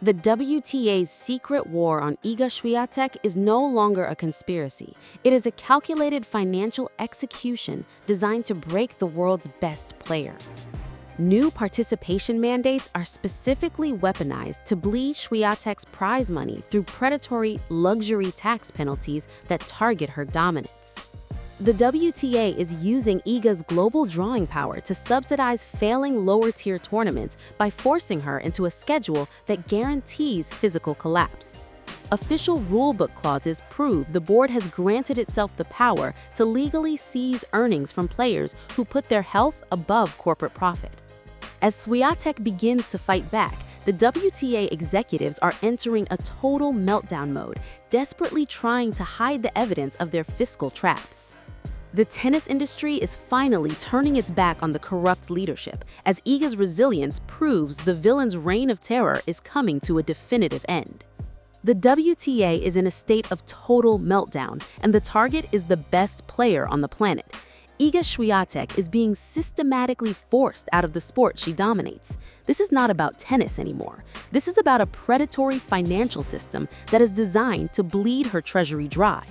The WTA's secret war on Iga Swiatek is no longer a conspiracy. It is a calculated financial execution designed to break the world's best player. New participation mandates are specifically weaponized to bleed Swiatek's prize money through predatory luxury tax penalties that target her dominance. The WTA is using Iga's global drawing power to subsidize failing lower-tier tournaments by forcing her into a schedule that guarantees physical collapse. Official rulebook clauses prove the board has granted itself the power to legally seize earnings from players who put their health above corporate profit. As Swiatek begins to fight back, the WTA executives are entering a total meltdown mode, desperately trying to hide the evidence of their fiscal traps. The tennis industry is finally turning its back on the corrupt leadership, as Iga's resilience proves the villain's reign of terror is coming to a definitive end. The WTA is in a state of total meltdown, and the target is the best player on the planet. Iga Swiatek is being systematically forced out of the sport she dominates. This is not about tennis anymore. This is about a predatory financial system that is designed to bleed her treasury dry.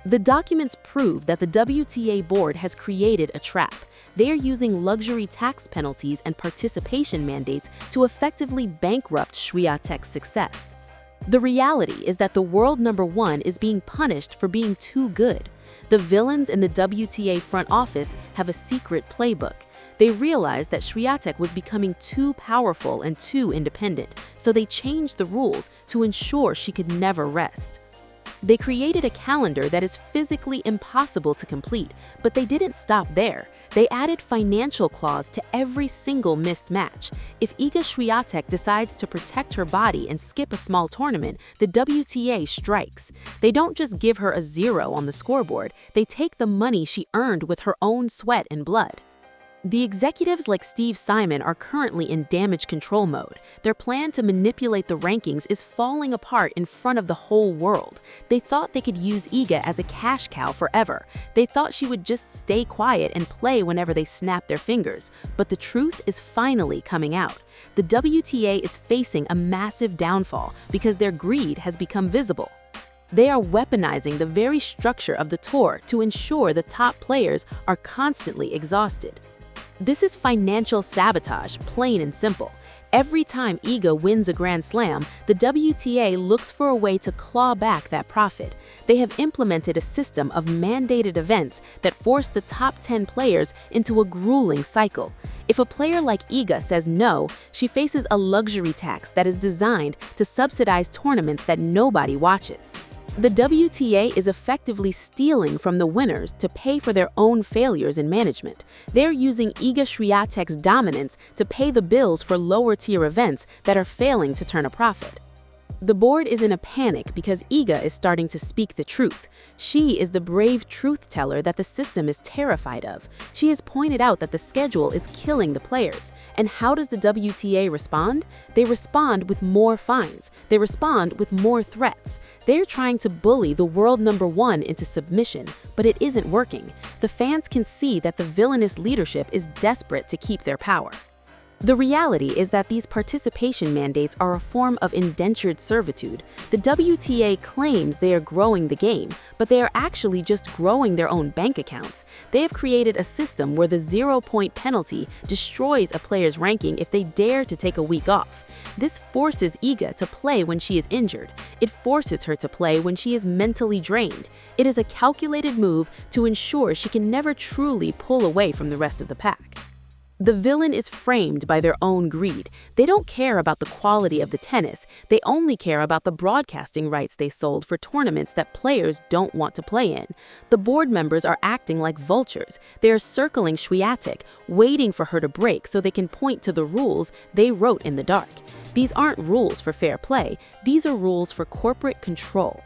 The documents prove that the WTA board has created a trap. They are using luxury tax penalties and participation mandates to effectively bankrupt Swiatek's success. The reality is that the world number one is being punished for being too good. The villains in the WTA front office have a secret playbook. They realized that Swiatek was becoming too powerful and too independent, so they changed the rules to ensure she could never rest. They created a calendar that is physically impossible to complete, but they didn't stop there. They added financial clause to every single missed match. If Iga Swiatek decides to protect her body and skip a small tournament, the WTA strikes. They don't just give her a 0 on the scoreboard, they take the money she earned with her own sweat and blood. The executives like Steve Simon are currently in damage control mode. Their plan to manipulate the rankings is falling apart in front of the whole world. They thought they could use Iga as a cash cow forever. They thought she would just stay quiet and play whenever they snapped their fingers. But the truth is finally coming out. The WTA is facing a massive downfall because their greed has become visible. They are weaponizing the very structure of the tour to ensure the top players are constantly exhausted. This is financial sabotage, plain and simple. Every time Iga wins a Grand Slam, the WTA looks for a way to claw back that profit. They have implemented a system of mandated events that force the top 10 players into a grueling cycle. If a player like Iga says no, she faces a luxury tax that is designed to subsidize tournaments that nobody watches. The WTA is effectively stealing from the winners to pay for their own failures in management. They're using Iga Swiatek's dominance to pay the bills for lower-tier events that are failing to turn a profit. The board is in a panic because Iga is starting to speak the truth. She is the brave truth teller that the system is terrified of. She has pointed out that the schedule is killing the players. And how does the WTA respond? They respond with more fines. They respond with more threats. They're trying to bully the world number one into submission, but it isn't working. The fans can see that the villainous leadership is desperate to keep their power. The reality is that these participation mandates are a form of indentured servitude. The WTA claims they are growing the game, but they are actually just growing their own bank accounts. They have created a system where the 0-point penalty destroys a player's ranking if they dare to take a week off. This forces Iga to play when she is injured. It forces her to play when she is mentally drained. It is a calculated move to ensure she can never truly pull away from the rest of the pack. The villain is framed by their own greed. They don't care about the quality of the tennis. They only care about the broadcasting rights they sold for tournaments that players don't want to play in. The board members are acting like vultures. They are circling Swiatek, waiting for her to break so they can point to the rules they wrote in the dark. These aren't rules for fair play. These are rules for corporate control.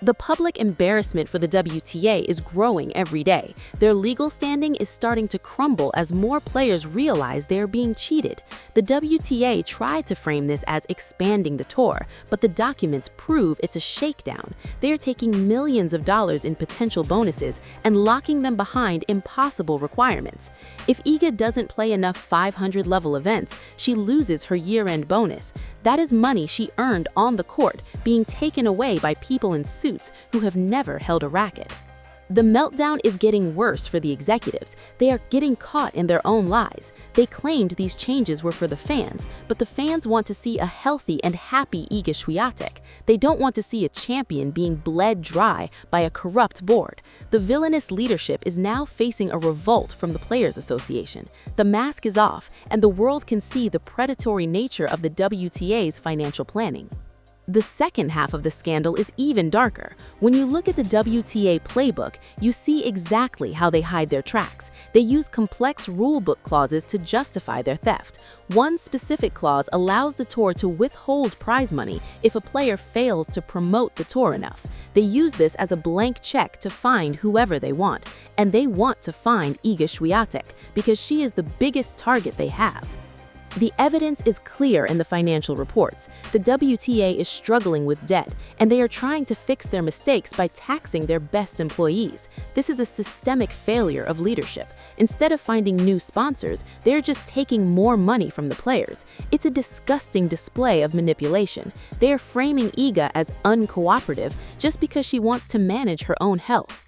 The public embarrassment for the WTA is growing every day. Their legal standing is starting to crumble as more players realize they are being cheated. The WTA tried to frame this as expanding the tour, but the documents prove it's a shakedown. They are taking millions of dollars in potential bonuses and locking them behind impossible requirements. If Iga doesn't play enough 500-level events, she loses her year-end bonus. That is money she earned on the court being taken away by people in suits who have never held a racket. The meltdown is getting worse for the executives. They are getting caught in their own lies. They claimed these changes were for the fans, but the fans want to see a healthy and happy Iga Swiatek. They don't want to see a champion being bled dry by a corrupt board. The villainous leadership is now facing a revolt from the Players Association. The mask is off, and the world can see the predatory nature of the WTA's financial planning. The second half of the scandal is even darker. When you look at the WTA playbook, you see exactly how they hide their tracks. They use complex rulebook clauses to justify their theft. One specific clause allows the tour to withhold prize money if a player fails to promote the tour enough. They use this as a blank check to find whoever they want, and they want to find Iga Swiatek because she is the biggest target they have. The evidence is clear in the financial reports. The WTA is struggling with debt, and they are trying to fix their mistakes by taxing their best employees. This is a systemic failure of leadership. Instead of finding new sponsors, they're just taking more money from the players. It's a disgusting display of manipulation. They are framing Iga as uncooperative just because she wants to manage her own health.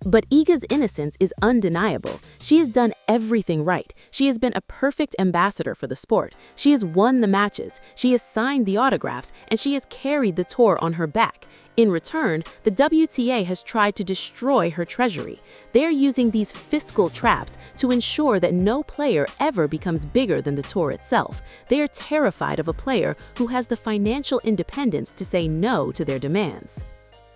But Iga's innocence is undeniable. She has done everything right. She has been a perfect ambassador for the sport. She has won the matches, she has signed the autographs, and she has carried the tour on her back. In return, the WTA has tried to destroy her treasury. They are using these fiscal traps to ensure that no player ever becomes bigger than the tour itself. They are terrified of a player who has the financial independence to say no to their demands.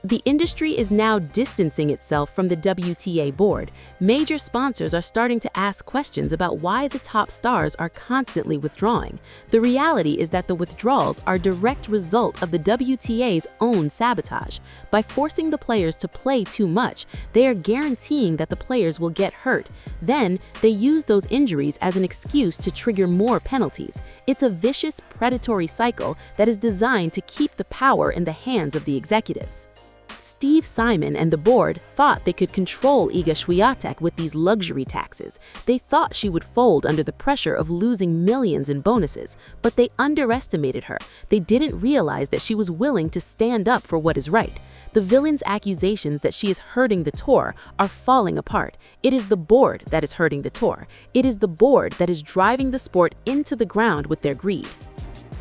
The industry is now distancing itself from the WTA board. Major sponsors are starting to ask questions about why the top stars are constantly withdrawing. The reality is that the withdrawals are a direct result of the WTA's own sabotage. By forcing the players to play too much, they are guaranteeing that the players will get hurt. Then, they use those injuries as an excuse to trigger more penalties. It's a vicious, predatory cycle that is designed to keep the power in the hands of the executives. Steve Simon and the board thought they could control Iga Swiatek with these luxury taxes. They thought she would fold under the pressure of losing millions in bonuses, but they underestimated her. They didn't realize that she was willing to stand up for what is right. The villain's accusations that she is hurting the tour are falling apart. It is the board that is hurting the tour. It is the board that is driving the sport into the ground with their greed.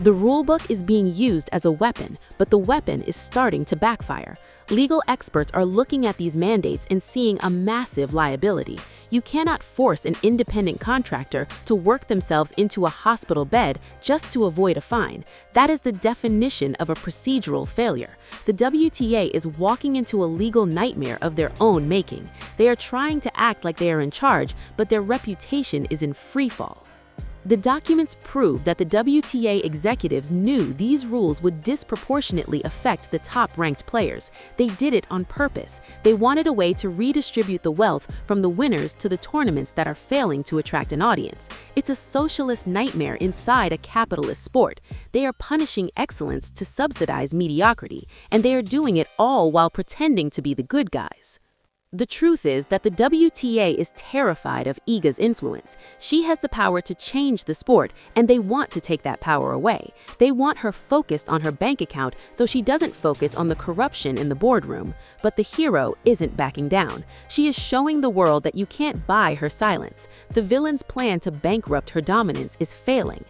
The rulebook is being used as a weapon, but the weapon is starting to backfire. Legal experts are looking at these mandates and seeing a massive liability. You cannot force an independent contractor to work themselves into a hospital bed just to avoid a fine. That is the definition of a procedural failure. The WTA is walking into a legal nightmare of their own making. They are trying to act like they are in charge, but their reputation is in freefall. The documents prove that the WTA executives knew these rules would disproportionately affect the top-ranked players. They did it on purpose. They wanted a way to redistribute the wealth from the winners to the tournaments that are failing to attract an audience. It's a socialist nightmare inside a capitalist sport. They are punishing excellence to subsidize mediocrity, and they are doing it all while pretending to be the good guys. The truth is that the WTA is terrified of Iga's influence. She has the power to change the sport, and they want to take that power away. They want her focused on her bank account so she doesn't focus on the corruption in the boardroom. But the hero isn't backing down. She is showing the world that you can't buy her silence. The villain's plan to bankrupt her dominance is failing.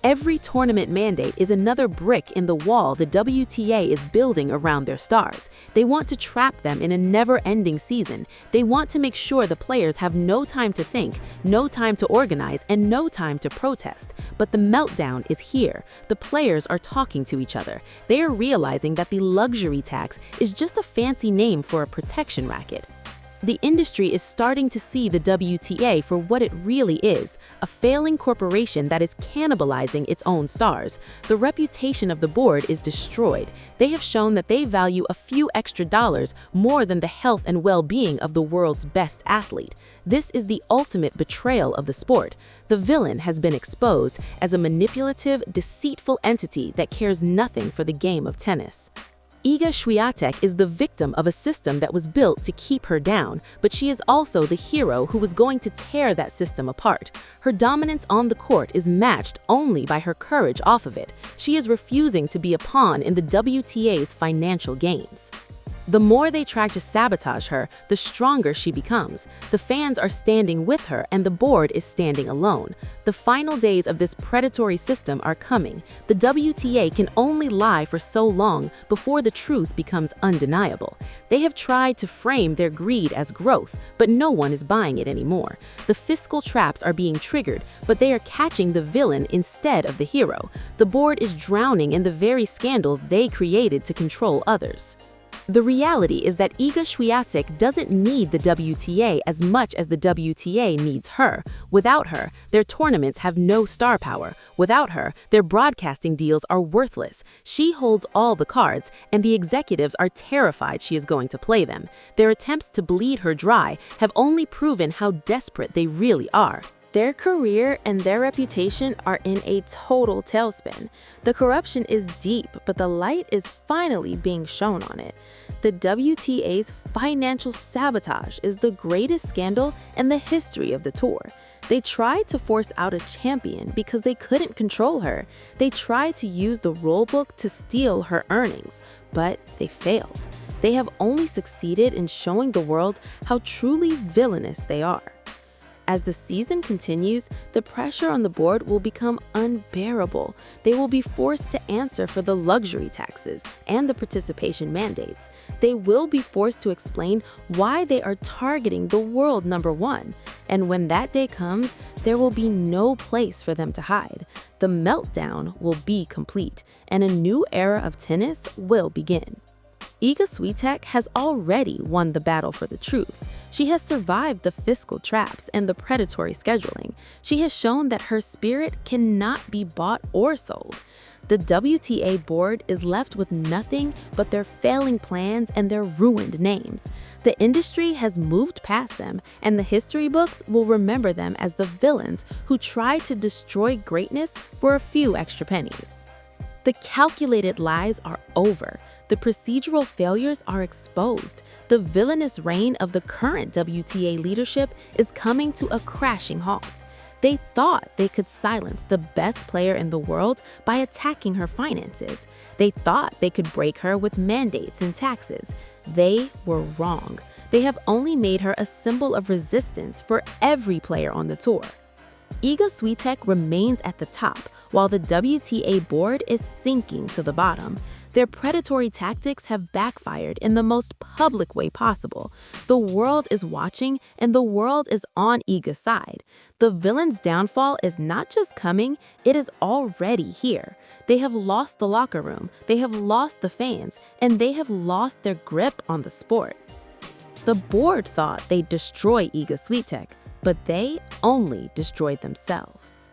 Every tournament mandate is another brick in the wall the WTA is building around their stars. They want to trap them in a never-ending season. They want to make sure the players have no time to think, no time to organize, and no time to protest. But the meltdown is here. The players are talking to each other. They are realizing that the luxury tax is just a fancy name for a protection racket. The industry is starting to see the WTA for what it really is, a failing corporation that is cannibalizing its own stars. The reputation of the board is destroyed. They have shown that they value a few extra dollars more than the health and well-being of the world's best athlete. This is the ultimate betrayal of the sport. The villain has been exposed as a manipulative, deceitful entity that cares nothing for the game of tennis. Iga Swiatek is the victim of a system that was built to keep her down, but she is also the hero who was going to tear that system apart. Her dominance on the court is matched only by her courage off of it. She is refusing to be a pawn in the WTA's financial games. The more they try to sabotage her, the stronger she becomes. The fans are standing with her and the board is standing alone. The final days of this predatory system are coming. The WTA can only lie for so long before the truth becomes undeniable. They have tried to frame their greed as growth, but no one is buying it anymore. The fiscal traps are being triggered, but they are catching the villain instead of the hero. The board is drowning in the very scandals they created to control others. The reality is that Iga Swiatek doesn't need the WTA as much as the WTA needs her. Without her, their tournaments have no star power. Without her, their broadcasting deals are worthless. She holds all the cards, and the executives are terrified she is going to play them. Their attempts to bleed her dry have only proven how desperate they really are. Their career and their reputation are in a total tailspin. The corruption is deep, but the light is finally being shown on it. The WTA's financial sabotage is the greatest scandal in the history of the tour. They tried to force out a champion because they couldn't control her. They tried to use the rulebook to steal her earnings, but they failed. They have only succeeded in showing the world how truly villainous they are. As the season continues, the pressure on the board will become unbearable. They will be forced to answer for the luxury taxes and the participation mandates. They will be forced to explain why they are targeting the world #1. And when that day comes, there will be no place for them to hide. The meltdown will be complete, and a new era of tennis will begin. Iga Swiatek has already won the battle for the truth. She has survived the fiscal traps and the predatory scheduling. She has shown that her spirit cannot be bought or sold. The WTA board is left with nothing but their failing plans and their ruined names. The industry has moved past them, and the history books will remember them as the villains who tried to destroy greatness for a few extra pennies. The calculated lies are over. The procedural failures are exposed. The villainous reign of the current WTA leadership is coming to a crashing halt. They thought they could silence the best player in the world by attacking her finances. They thought they could break her with mandates and taxes. They were wrong. They have only made her a symbol of resistance for every player on the tour. Iga Swiatek remains at the top, while the WTA board is sinking to the bottom. Their predatory tactics have backfired in the most public way possible. The world is watching, and the world is on Iga's side. The villain's downfall is not just coming, it is already here. They have lost the locker room, they have lost the fans, and they have lost their grip on the sport. The board thought they'd destroy Iga Swiatek, but they only destroyed themselves.